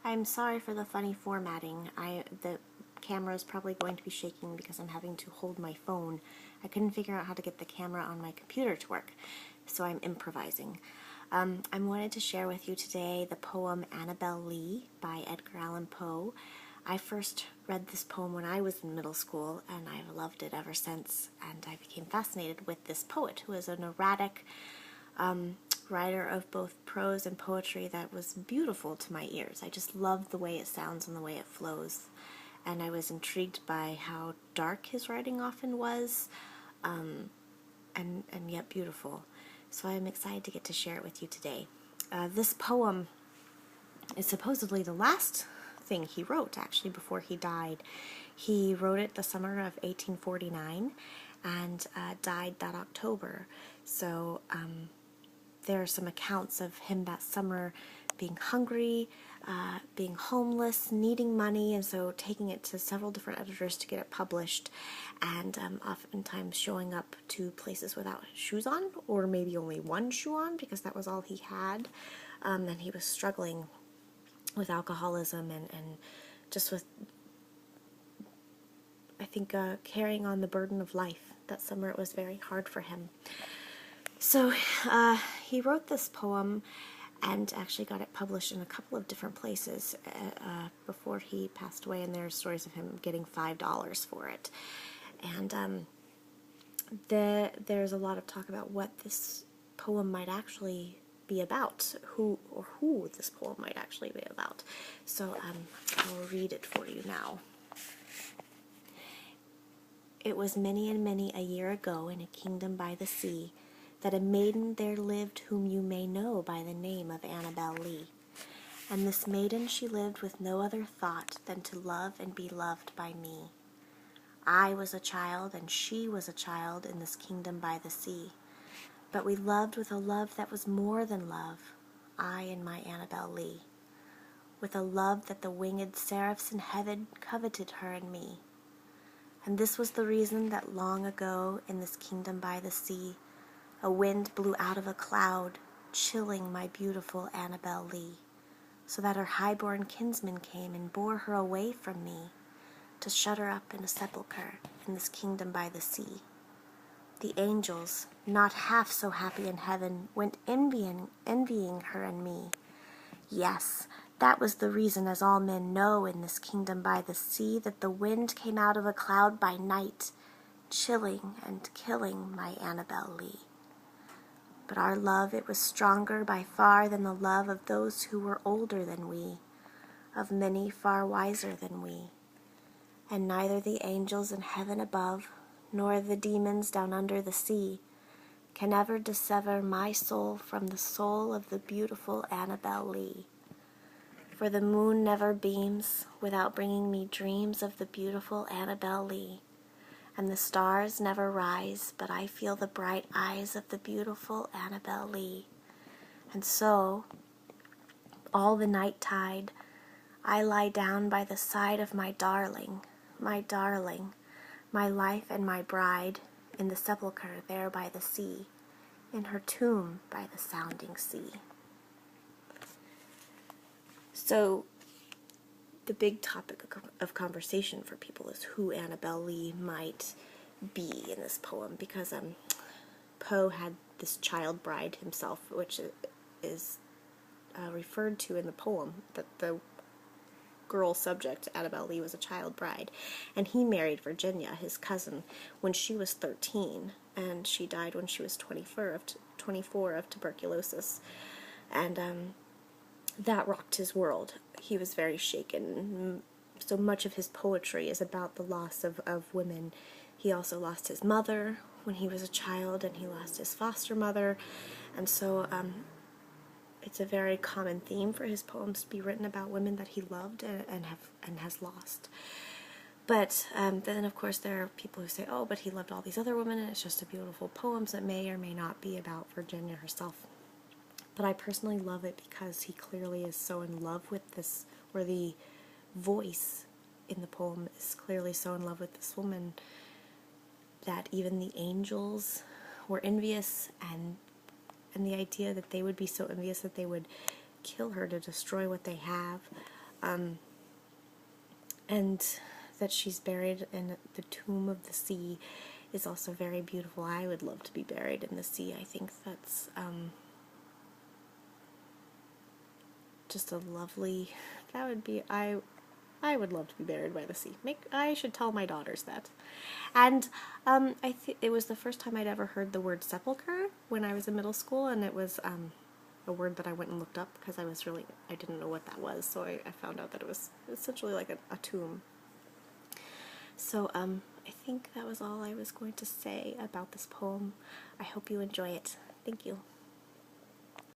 I'm sorry for the funny formatting. The camera is probably going to be shaking because I'm having to hold my phone. I couldn't figure out how to get the camera on my computer to work, so I'm improvising. I wanted to share with you today the poem Annabel Lee by Edgar Allan Poe. I first read this poem when I was in middle school, and I've loved it ever since, and I became fascinated with this poet who is an erratic writer of both prose and poetry that was beautiful to my ears. I just loved the way it sounds and the way it flows, and I was intrigued by how dark his writing often was, and yet beautiful. So I'm excited to get to share it with you today. This poem is supposedly the last thing he wrote, actually, before he died. He wrote it the summer of 1849 and died that October. So there are some accounts of him that summer being hungry, being homeless, needing money, and so taking it to several different editors to get it published, and oftentimes showing up to places without shoes on, or maybe only one shoe on, because that was all he had, and he was struggling with alcoholism and just with, I think, carrying on the burden of life. That summer it was very hard for him. So he wrote this poem and actually got it published in a couple of different places before he passed away, and there are stories of him getting $5 for it. And there's a lot of talk about what this poem might actually be about, who this poem might actually be about. So I'll read it for you now. It was many and many a year ago in a kingdom by the sea that a maiden there lived whom you may know by the name of Annabel Lee. And this maiden she lived with no other thought than to love and be loved by me. I was a child and she was a child in this kingdom by the sea. But we loved with a love that was more than love, I and my Annabel Lee. With a love that the winged seraphs in heaven coveted her and me. And this was the reason that long ago in this kingdom by the sea, a wind blew out of a cloud, chilling my beautiful Annabel Lee, so that her high-born kinsman came and bore her away from me, to shut her up in a sepulchre in this kingdom by the sea. The angels, not half so happy in heaven, went envying her and me. Yes, that was the reason, as all men know in this kingdom by the sea, that the wind came out of a cloud by night, chilling and killing my Annabel Lee. But our love, it was stronger by far than the love of those who were older than we, of many far wiser than we. And neither the angels in heaven above, nor the demons down under the sea, can ever dissever my soul from the soul of the beautiful Annabel Lee. For the moon never beams without bringing me dreams of the beautiful Annabel Lee. And the stars never rise, but I feel the bright eyes of the beautiful Annabel Lee. And so, all the night tide, I lie down by the side of my darling, my life and my bride, in the sepulchre there by the sea, in her tomb by the sounding sea. So, the big topic of conversation for people is who Annabel Lee might be in this poem, because Poe had this child bride himself, which is referred to in the poem, that the girl subject, Annabel Lee, was a child bride, and he married Virginia, his cousin, when she was 13, and she died when she was 24 of tuberculosis, and that rocked his world. He was very shaken. So much of his poetry is about the loss of women. He also lost his mother when he was a child, and he lost his foster mother, and so it's a very common theme for his poems to be written about women that he loved and has lost. But then, of course, there are people who say, oh, but he loved all these other women, and it's just a beautiful poem that may or may not be about Virginia herself. But I personally love it because he clearly is so in love with this, or the voice in the poem is clearly so in love with this woman that even the angels were envious, and the idea that they would be so envious that they would kill her to destroy what they have and that she's buried in the tomb of the sea is also very beautiful. I would love to be buried in the sea. I think that's just a lovely, that would be, I would love to be buried by the sea. I should tell my daughters that. And I think it was the first time I'd ever heard the word sepulcher when I was in middle school, and it was a word that I went and looked up because I didn't know what that was, so I found out that it was essentially like a tomb. So I think that was all I was going to say about this poem. I hope you enjoy it. Thank you.